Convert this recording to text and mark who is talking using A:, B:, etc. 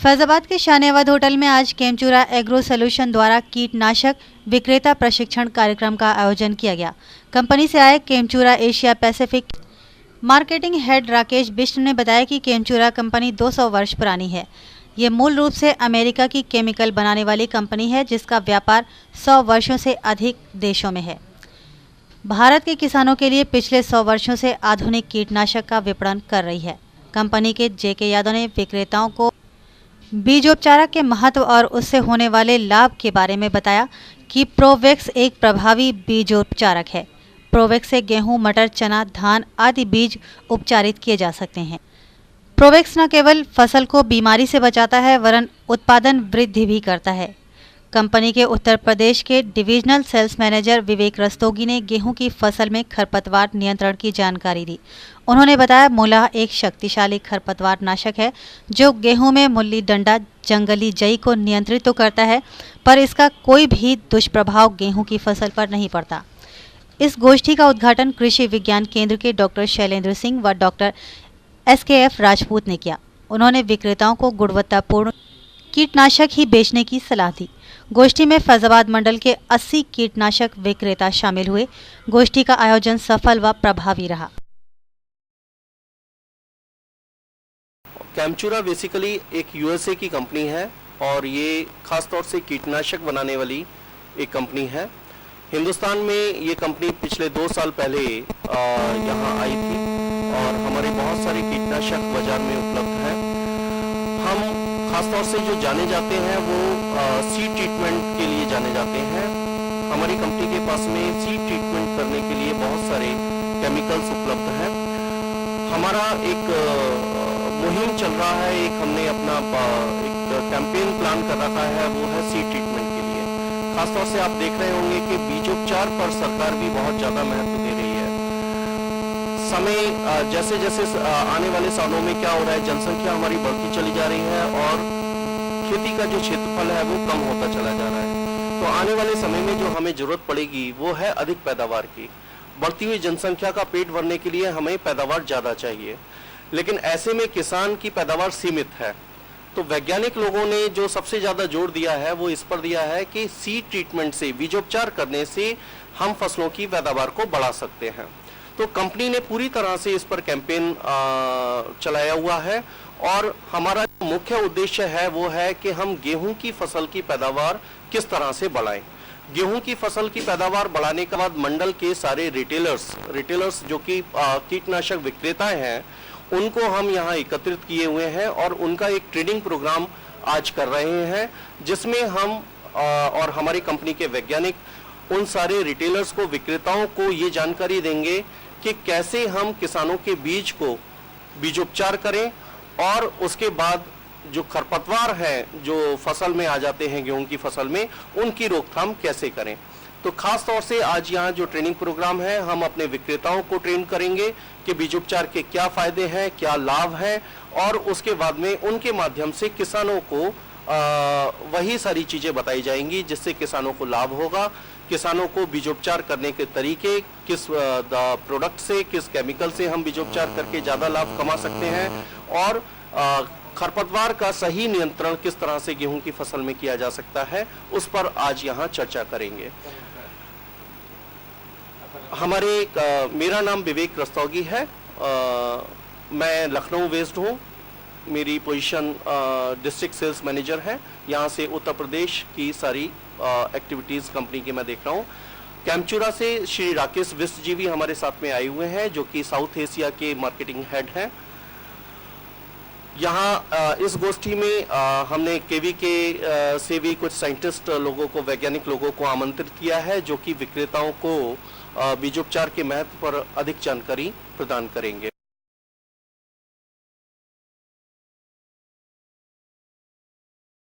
A: फैजाबाद के शानेवाद होटल में आज केमचुरा एग्रो सोल्यूशन द्वारा कीटनाशक विक्रेता प्रशिक्षण कार्यक्रम का आयोजन किया गया। कंपनी से आए Chemtura Asia Pacific marketing head Rakesh Bisht ने बताया कि केमचुरा कंपनी 200 वर्ष पुरानी है। ये मूल रूप से अमेरिका की केमिकल बनाने वाली कंपनी है, जिसका व्यापार 100 वर्षों से अधिक देशों में है। भारत के किसानों के लिए पिछले 100 वर्षों से आधुनिक कीटनाशक का विपणन कर रही है। कंपनी के जेके यादव ने विक्रेताओं को बीजोपचारक के महत्व और उससे होने वाले लाभ के बारे में बताया कि प्रोवेक्स एक प्रभावी बीजोपचारक है। प्रोवेक्स से गेहूं, मटर, चना, धान आदि बीज उपचारित किए जा सकते हैं। प्रोवेक्स न केवल फसल को बीमारी से बचाता है, वरन उत्पादन वृद्धि भी करता है। कंपनी के उत्तर प्रदेश के डिविजनल सेल्स मैनेजर विवेक रस्तोगी ने गेहूं की फसल में खरपतवार नियंत्रण की जानकारी दी। उन्होंने बताया, मूलाह एक शक्तिशाली खरपतवार नाशक है जो गेहूं में मुल्ली डंडा, जंगली जई को नियंत्रित तो करता है, पर इसका कोई भी दुष्प्रभाव गेहूं की फसल पर नहीं पड़ता। इस गोष्ठी का उद्घाटन कृषि विज्ञान केंद्र के डॉक्टर शैलेंद्र सिंह व डॉक्टर SKF राजपूत ने किया। उन्होंने विक्रेताओं को गुणवत्तापूर्ण कीटनाशक ही बेचने की सलाह दी। गोष्ठी में फैजाबाद मंडल के 80 कीटनाशक विक्रेता शामिल हुए। गोष्ठी का आयोजन सफल व प्रभावी रहा।
B: केमचुरा बेसिकली एक USA की कंपनी है और ये खास तौर से कीटनाशक बनाने वाली एक कंपनी है। हिंदुस्तान में ये कंपनी पिछले 2 साल पहले यहाँ आई थी और हमारे बहुत सारे कीटनाशक बाजार में उपलब्ध है। हम खासतौर से जो जाने जाते हैं वो सीड ट्रीटमेंट के लिए जाने जाते हैं। हमारी कंपनी के पास में सीड ट्रीटमेंट करने के लिए बहुत सारे केमिकल्स उपलब्ध हैं। हमारा एक मुहिम चल रहा है, एक हमने अपना एक कैंपेन प्लान कर रखा है, वो है सीड ट्रीटमेंट के लिए। खासतौर से आप देख रहे होंगे कि बीजोपचार पर सरकार भी बहुत ज़्यादा महत्व दे रही है। समय जैसे जैसे आने वाले सालों में क्या हो रहा है, जनसंख्या हमारी बढ़ती चली जा रही है और खेती का जो क्षेत्रफल है वो कम होता चला जा रहा है। तो आने वाले समय में जो हमें जरूरत पड़ेगी वो है अधिक पैदावार की। बढ़ती हुई जनसंख्या का पेट भरने के लिए हमें पैदावार ज़्यादा चाहिए, लेकिन ऐसे में किसान की पैदावार सीमित है। तो वैज्ञानिक लोगों ने जो सबसे ज़्यादा जोर दिया है वो इस पर दिया है कि सीड ट्रीटमेंट से, बीजोपचार करने से हम फसलों की पैदावार को बढ़ा सकते हैं। तो कंपनी ने पूरी तरह से इस पर कैंपेन चलाया हुआ है और हमारा मुख्य उद्देश्य है वो है कि हम गेहूं की फसल की पैदावार किस तरह से बढ़ाएं। गेहूं की फसल की पैदावार बढ़ाने के बाद मंडल के सारे रिटेलर्स जो कि कीटनाशक विक्रेता हैं, उनको हम यहाँ एकत्रित किए हुए हैं और उनका एक ट्रेनिंग प्रोग्राम आज कर रहे हैं, जिसमें हम और हमारी कंपनी के वैज्ञानिक उन सारे रिटेलर्स को, विक्रेताओं को ये जानकारी देंगे कि कैसे हम किसानों के बीज को बीजोपचार करें और उसके बाद जो खरपतवार हैं जो फसल में आ जाते हैं गेहूं की फसल में, उनकी रोकथाम कैसे करें। तो खास तौर से आज यहाँ जो ट्रेनिंग प्रोग्राम है, हम अपने विक्रेताओं को ट्रेन करेंगे कि बीजोपचार के क्या फायदे हैं, क्या लाभ हैं, और उसके बाद में उनके माध्यम से किसानों को वही सारी चीजें बताई जाएंगी जिससे किसानों को लाभ होगा। किसानों को बीजोपचार करने के तरीके, किस प्रोडक्ट से, किस केमिकल से हम बीजोपचार करके ज्यादा लाभ कमा सकते हैं और खरपतवार का सही नियंत्रण किस तरह से गेहूं की फसल में किया जा सकता है, उस पर आज यहाँ चर्चा करेंगे। मेरा नाम विवेक रस्तोगी है। मैं लखनऊ बेस्ड हूँ। मेरी पोजीशन डिस्ट्रिक्ट सेल्स मैनेजर है। यहाँ से उत्तर प्रदेश की सारी एक्टिविटीज़ कंपनी की मैं देख रहा हूँ। केमचुरा से श्री राकेश बिष्ट जी भी हमारे साथ में आए हुए हैं, जो कि साउथ एशिया के मार्केटिंग हेड हैं। यहाँ इस गोष्ठी में हमने KVK से भी कुछ साइंटिस्ट लोगों को, वैज्ञानिक लोगों को आमंत्रित किया है, जो कि विक्रेताओं को बीजोपचार के महत्व पर अधिक जानकारी प्रदान करेंगे।